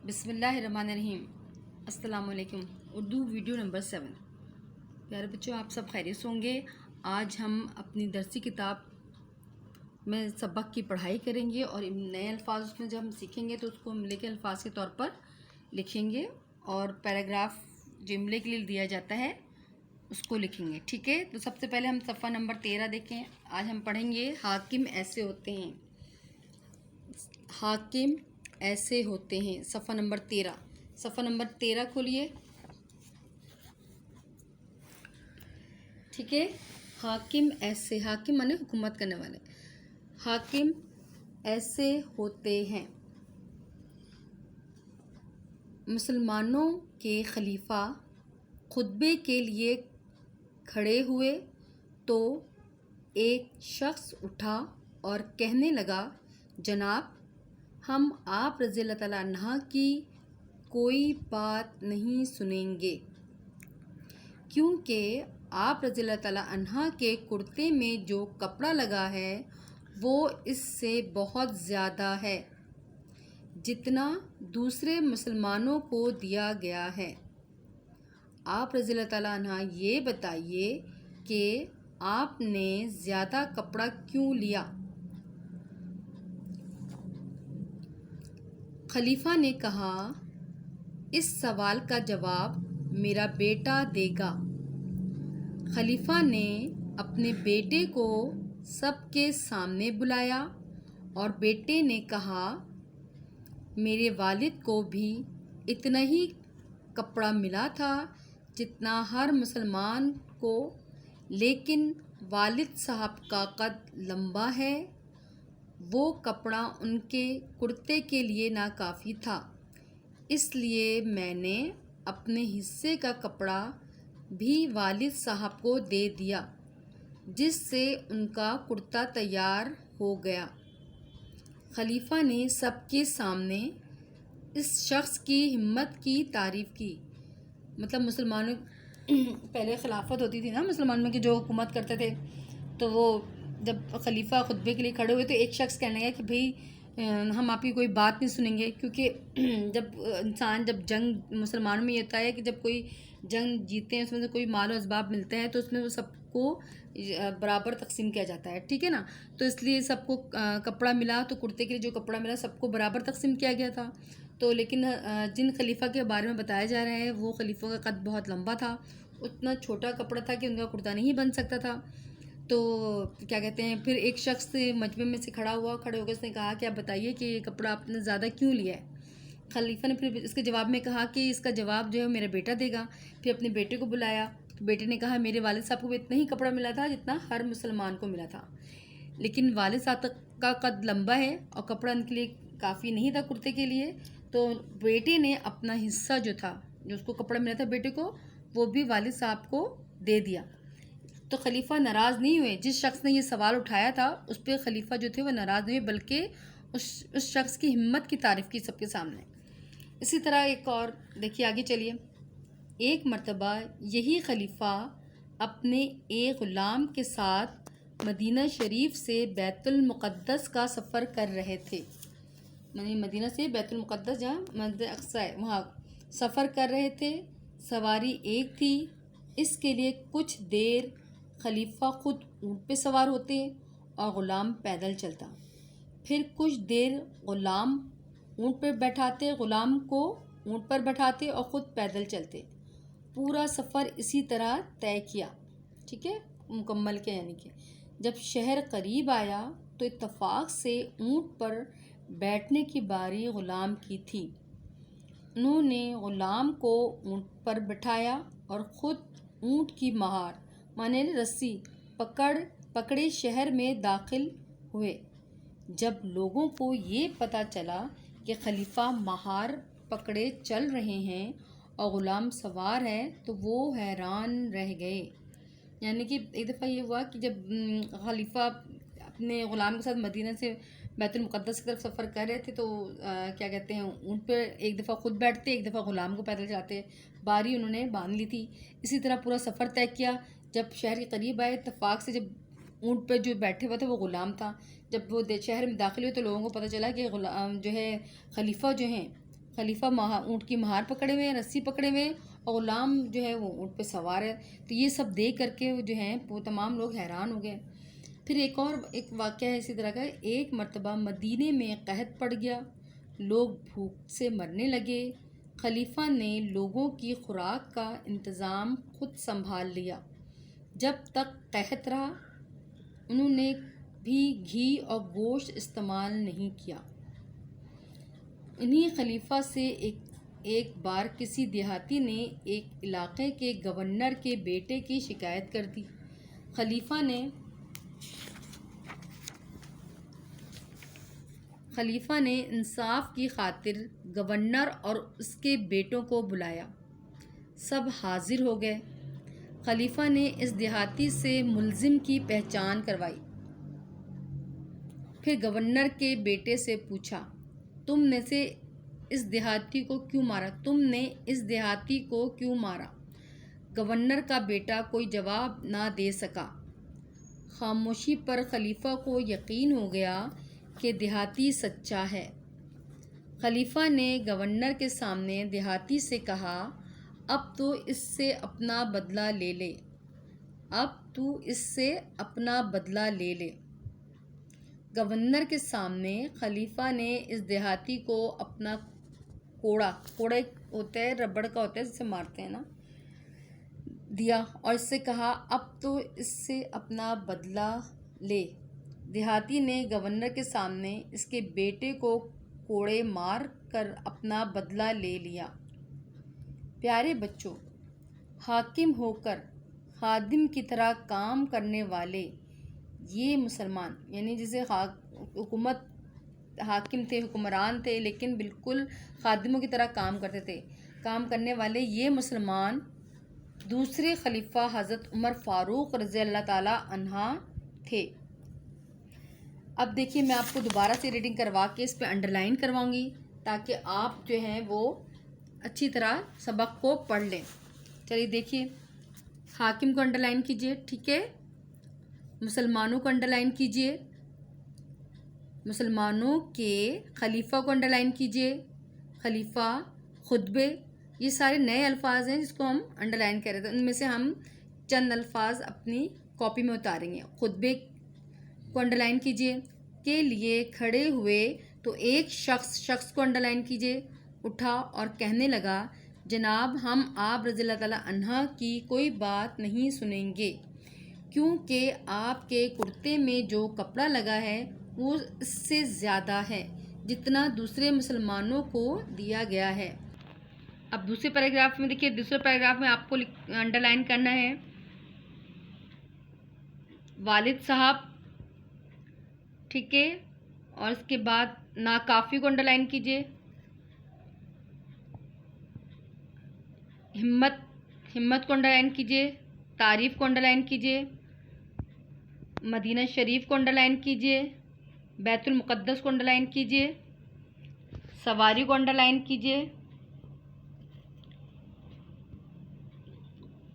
بسم اللہ الرحمن الرحیم۔ السلام علیکم۔ Urdu video number 7۔ پیارے بچوں، آپ سب خیریت سے ہوں گے۔ آج ہم اپنی درسی کتاب میں سبق کی پڑھائی کریں گے اور نئے الفاظ اس میں جب ہم سیکھیں گے تو اس کو املے کے الفاظ کے طور پر لکھیں گے اور پیراگراف جو املے کے لیے دیا جاتا ہے اس کو لکھیں گے، ٹھیک ہے؟ تو سب سے پہلے ہم صفحہ نمبر 13 دیکھیں۔ آج ہم پڑھیں گے حاکم ایسے ہوتے ہیں۔ حاکم ایسے ہوتے ہیں، صفحہ نمبر 13۔ صفحہ نمبر 13 کھولیے، ٹھیک ہے؟ حاکم ایسے، حاکم مانے حکومت کرنے والے۔ حاکم ایسے ہوتے ہیں۔ مسلمانوں کے خلیفہ خطبے کے لیے کھڑے ہوئے تو ایک شخص اٹھا اور کہنے لگا، جناب، ہم آپ رضی اللہ تعالیٰ عنہ کی کوئی بات نہیں سنیں گے، کیونکہ آپ رضی اللہ تعالیٰ عنہ کے کرتے میں جو کپڑا لگا ہے وہ اس سے بہت زیادہ ہے جتنا دوسرے مسلمانوں کو دیا گیا ہے۔ آپ رضی اللہ تعالیٰ عنہ یہ بتائیے کہ آپ نے زیادہ کپڑا کیوں لیا؟ خلیفہ نے کہا، اس سوال کا جواب میرا بیٹا دے گا۔ خلیفہ نے اپنے بیٹے کو سب کے سامنے بلایا اور بیٹے نے کہا، میرے والد کو بھی اتنا ہی کپڑا ملا تھا جتنا ہر مسلمان کو، لیکن والد صاحب کا قد لمبا ہے، وہ کپڑا ان کے کرتے کے لیے ناکافی تھا، اس لیے میں نے اپنے حصے کا کپڑا بھی والد صاحب کو دے دیا، جس سے ان کا کرتا تیار ہو گیا۔ خلیفہ نے سب کے سامنے اس شخص کی ہمت کی تعریف کی۔ مطلب مسلمانوں پہلے خلافت ہوتی تھی نا مسلمانوں میں، کہ جو حکومت کرتے تھے، تو وہ جب خلیفہ خطبے کے لیے کھڑے ہوئے تو ایک شخص کہنے لگا کہ بھئی ہم آپ کی کوئی بات نہیں سنیں گے، کیونکہ جب جنگ مسلمانوں میں یہ ہوتا ہے کہ جب کوئی جنگ جیتے ہیں، اس میں سے کوئی مال و اسباب ملتا ہے تو اس میں وہ سب کو برابر تقسیم کیا جاتا ہے، ٹھیک ہے نا؟ تو اس لیے سب کو کپڑا ملا، تو کرتے کے لیے جو کپڑا ملا سب کو برابر تقسیم کیا گیا تھا۔ تو لیکن جن خلیفہ کے بارے میں بتایا جا رہا ہے وہ خلیفہ کا قد بہت لمبا تھا، اتنا چھوٹا کپڑا تھا کہ ان کا کرتا نہیں بن سکتا تھا۔ تو کیا کہتے ہیں، پھر ایک شخص مجمع میں سے کھڑے ہو کے اس نے کہا کہ آپ بتائیے کہ یہ کپڑا آپ نے زیادہ کیوں لیا ہے؟ خلیفہ نے پھر اس کے جواب میں کہا کہ اس کا جواب جو ہے میرا بیٹا دے گا۔ پھر اپنے بیٹے کو بلایا تو بیٹے نے کہا، میرے والد صاحب کو بھی اتنا ہی کپڑا ملا تھا جتنا ہر مسلمان کو ملا تھا، لیکن والد صاحب کا قد لمبا ہے اور کپڑا ان کے لیے کافی نہیں تھا کرتے کے لیے، تو بیٹے نے اپنا حصہ جو تھا، جو اس کو کپڑا ملا تھا بیٹے کو، وہ بھی والد صاحب کو دے دیا۔ تو خلیفہ ناراض نہیں ہوئے، جس شخص نے یہ سوال اٹھایا تھا اس پہ خلیفہ جو تھے وہ ناراض نہیں ہوئے، بلکہ اس شخص کی ہمت کی تعریف کی سب کے سامنے۔ اسی طرح ایک اور دیکھیے، آگے چلیے۔ ایک مرتبہ یہی خلیفہ اپنے ایک غلام کے ساتھ مدینہ شریف سے بیت المقدس کا سفر کر رہے تھے، یعنی مدینہ سے بیت المقدس جہاں مسجد اقصی ہے وہاں سفر کر رہے تھے۔ سواری ایک تھی، اس کے لیے کچھ دیر خلیفہ خود اونٹ پہ سوار ہوتے اور غلام پیدل چلتا، پھر کچھ دیر غلام اونٹ پر بیٹھاتے، غلام کو اونٹ پر بیٹھاتے اور خود پیدل چلتے۔ پورا سفر اسی طرح طے کیا، ٹھیک ہے، مکمل کیا۔ یعنی کہ جب شہر قریب آیا تو اتفاق سے اونٹ پر بیٹھنے کی باری غلام کی تھی۔ انہوں نے غلام کو اونٹ پر بٹھایا اور خود اونٹ کی مہار مانے رسی پکڑے شہر میں داخل ہوئے۔ جب لوگوں کو یہ پتہ چلا کہ خلیفہ مہار پکڑے چل رہے ہیں اور غلام سوار ہے تو وہ حیران رہ گئے۔ یعنی کہ ایک دفعہ یہ ہوا کہ جب خلیفہ اپنے غلام کے ساتھ مدینہ سے بیت المقدس کی طرف سفر کر رہے تھے تو کیا کہتے ہیں، اونٹ پہ ایک دفعہ خود بیٹھتے، ایک دفعہ غلام کو پیدل چلاتے، باری انہوں نے باندھ لی تھی۔ اسی طرح پورا سفر طے کیا۔ جب شہر کے قریب آئے، اتفاق سے جب اونٹ پہ جو بیٹھے ہوا تھا وہ غلام تھا، جب وہ شہر میں داخل ہوئے تو لوگوں کو پتہ چلا کہ جو ہے خلیفہ جو ہیں خلیفہ اونٹ کی مہار پکڑے ہوئے ہیں، رسی پکڑے ہوئے ہیں، اور غلام جو ہے وہ اونٹ پہ سوار ہے۔ تو یہ سب دیکھ کر کے جو ہیں وہ تمام لوگ حیران ہو گئے۔ پھر ایک واقعہ ہے اسی طرح کا، ایک مرتبہ مدینے میں قحط پڑ گیا، لوگ بھوک سے مرنے لگے۔ خلیفہ نے لوگوں کی خوراک کا انتظام خود سنبھال لیا۔ جب تک قحط رہا انہوں نے بھی گھی اور گوشت استعمال نہیں کیا۔ انہی خلیفہ سے ایک بار کسی دیہاتی نے ایک علاقے کے گورنر کے بیٹے کی شکایت کر دی۔ خلیفہ نے انصاف کی خاطر گورنر اور اس کے بیٹوں کو بلایا۔ سب حاضر ہو گئے۔ خلیفہ نے اس دیہاتی سے ملزم کی پہچان کروائی۔ پھر گورنر کے بیٹے سے پوچھا، تم نے اس دیہاتی کو کیوں مارا؟ گورنر کا بیٹا کوئی جواب نہ دے سکا۔ خاموشی پر خلیفہ کو یقین ہو گیا کہ دیہاتی سچا ہے۔ خلیفہ نے گورنر کے سامنے دیہاتی سے کہا، اب تو اس سے اپنا بدلہ لے لے۔ گورنر کے سامنے خلیفہ نے اس دیہاتی کو اپنا کوڑا ہوتا ہے، ربڑ کا ہوتا ہے جسے مارتے ہیں نا، دیا اور اس سے کہا، اب تو اس سے اپنا بدلہ لے۔ دیہاتی نے گورنر کے سامنے اس کے بیٹے کو کوڑے مار کر اپنا بدلہ لے لیا۔ پیارے بچوں، حاکم ہو کر خادم کی طرح کام کرنے والے یہ مسلمان، یعنی جسے حاکم تھے، حکمران تھے، لیکن بالکل خادموں کی طرح کام کرتے تھے، کام کرنے والے یہ مسلمان دوسرے خلیفہ حضرت عمر فاروق رضی اللہ تعالی عنہ تھے۔ اب دیکھیے میں آپ کو دوبارہ سے ریڈنگ کروا کے اس پہ انڈرلائن کرواؤں گی تاکہ آپ جو ہیں وہ اچھی طرح سبق کو پڑھ لیں۔ چلیے دیکھیے، حاکم کو انڈرلائن کیجئے، ٹھیک ہے، مسلمانوں کو انڈرلائن کیجئے، مسلمانوں کے خلیفہ کو انڈرلائن کیجئے، خلیفہ، خطبے، یہ سارے نئے الفاظ ہیں جس کو ہم انڈرلائن کر رہے تھے، ان میں سے ہم چند الفاظ اپنی کاپی میں اتاریں گے۔ خطبے کو انڈرلائن کیجئے، کے لیے کھڑے ہوئے تو ایک شخص کو انڈرلائن کیجئے، اٹھا اور کہنے لگا، جناب ہم آپ رضی اللہ تعالیٰ عنہ کی کوئی بات نہیں سنیں گے، کیونکہ آپ کے کرتے میں جو کپڑا لگا ہے وہ اس سے زیادہ ہے جتنا دوسرے مسلمانوں کو دیا گیا ہے۔ اب دوسرے پیراگراف میں دیکھیے، دوسرے پیراگراف میں آپ کو انڈرلائن کرنا ہے والد صاحب، ٹھیک ہے، اور اس کے بعد ناکافی کو انڈرلائن کیجئے، ہمت کو انڈرلائن کیجئے، تعریف کو انڈرلائن کیجئے، مدینہ شریف کو انڈرلائن کیجئے، بیت المقدس کو انڈرلائن کیجئے، سواری کو انڈرلائن کیجئے،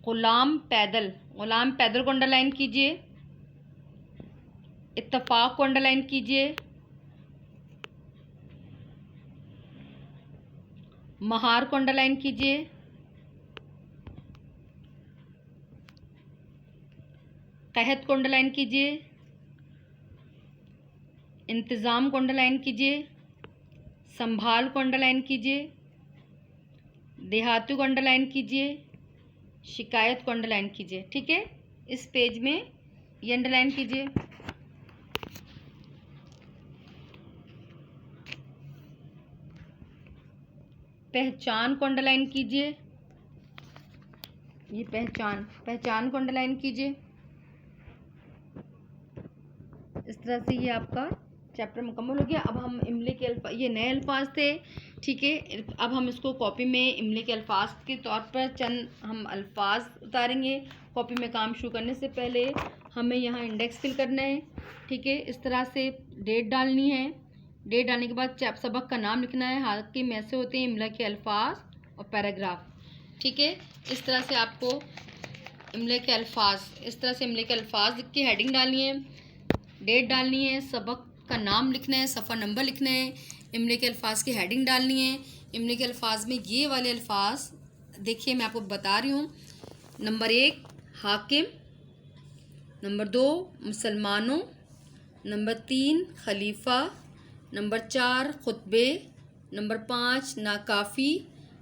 غلام پیدل کو انڈرلائن کیجئے، اتفاق کو انڈرلائن کیجئے، مہار کو انڈرلائن کیجئے، قحط کو انڈرلائن کیجئے، انتظام کو انڈرلائن کیجئے، سنبھال کو انڈرلائن کیجئے، دیہاتوں کو انڈرلائن کیجئے، شکایت کو انڈرلائن کیجئے، ٹھیک ہے، اس پیج میں یہ انڈرلائن کیجئے۔ پہچان کو انڈرلائن کیجئے، یہ پہچان کو انڈرلائن کیجئے۔ اس طرح سے یہ آپ کا چیپٹر مکمل ہو گیا۔ اب ہم املے کے یہ نئے الفاظ تھے، ٹھیک ہے، اب ہم اس کو کاپی میں املے کے الفاظ کے طور پر چند ہم الفاظ اتاریں گے۔ کاپی میں کام شروع کرنے سے پہلے ہمیں یہاں انڈیکس فل کرنا ہے، ٹھیک ہے، اس طرح سے ڈیٹ ڈالنی ہے، ڈیٹ ڈالنے کے بعد سبق کا نام لکھنا ہے، حاکم ایسے ہوتے ہیں املا کے الفاظ اور پیراگراف، ٹھیک ہے، اس طرح سے آپ کو املے کے الفاظ لکھ کے ہیڈنگ ڈالنی ہے، ڈیٹ ڈالنی ہے، سبق کا نام لکھنا ہے، صفحہ نمبر لکھنا ہے، املے کے الفاظ کی ہیڈنگ ڈالنی ہے، املے کے الفاظ میں یہ والے الفاظ دیکھیے، میں آپ کو بتا رہی ہوں. نمبر 1 حاکم، نمبر 2 مسلمانوں، نمبر 3 خلیفہ، نمبر 4 خطبے، نمبر 5 ناکافی،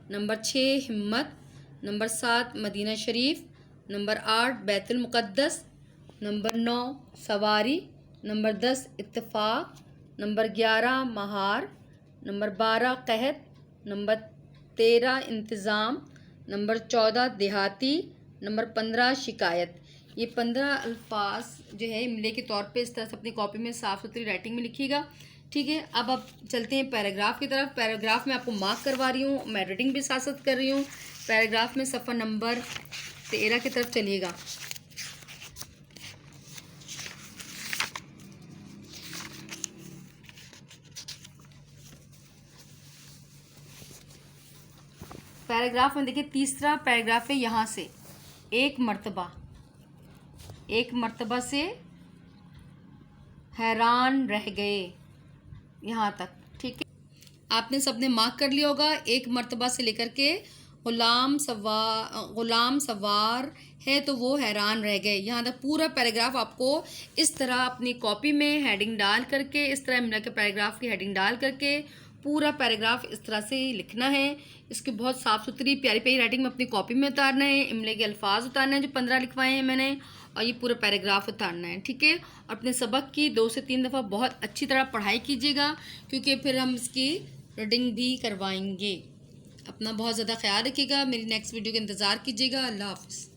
نمبر 6 ہمت، نمبر 7 مدینہ شریف، نمبر 8 بیت المقدس، نمبر 9 سواری، نمبر 10 اتفاق، نمبر 11 مہار، نمبر 12 قحط، نمبر 13 انتظام، نمبر 14 دیہاتی، نمبر 15 شکایت. یہ 15 الفاظ جو ہے املے کے طور پہ اس طرح سے اپنی کاپی میں صاف ستھری رائٹنگ میں لکھیے گا. ٹھیک ہے، اب چلتے ہیں پیراگراف کی طرف. پیراگراف میں آپ کو مارک کروا رہی ہوں، میں ریڈنگ بھی ساتھ ساتھ کر رہی ہوں. پیراگراف میں صفحہ نمبر 13 کی طرف چلیے گا. پیراگراف میں دیکھیے تیسرا پیراگراف ہے یہاں سے. ایک مرتبہ سے حیران رہ گئے، یہاں تک. ٹھیک ہے، آپ نے سب نے مارک کر لیا ہوگا. ایک مرتبہ سے لے کر کے غلام سوار ہے تو وہ حیران رہ گئے، یہاں تک پورا پیراگراف آپ کو اس طرح اپنی کاپی میں ہیڈنگ ڈال کر کے، اس طرح املا کے پیراگراف کی ہیڈنگ ڈال کر کے پورا پیراگراف اس طرح سے لکھنا ہے. اس کی بہت صاف ستھری پیاری پیاری رائٹنگ میں اپنی کاپی میں اتارنا ہے. املے کے الفاظ اتارنا ہے جو 15 لکھوائے ہیں میں نے، اور یہ پورا پیراگراف اتارنا ہے. ٹھیک ہے، اور اپنے سبق کی 2 سے 3 دفعہ بہت اچھی طرح پڑھائی کیجیے گا، کیونکہ پھر ہم اس کی ریڈنگ بھی کروائیں گے. اپنا بہت زیادہ خیال رکھیے گا. میری نیکسٹ ویڈیو کا انتظار کیجیے گا. اللہ حافظ.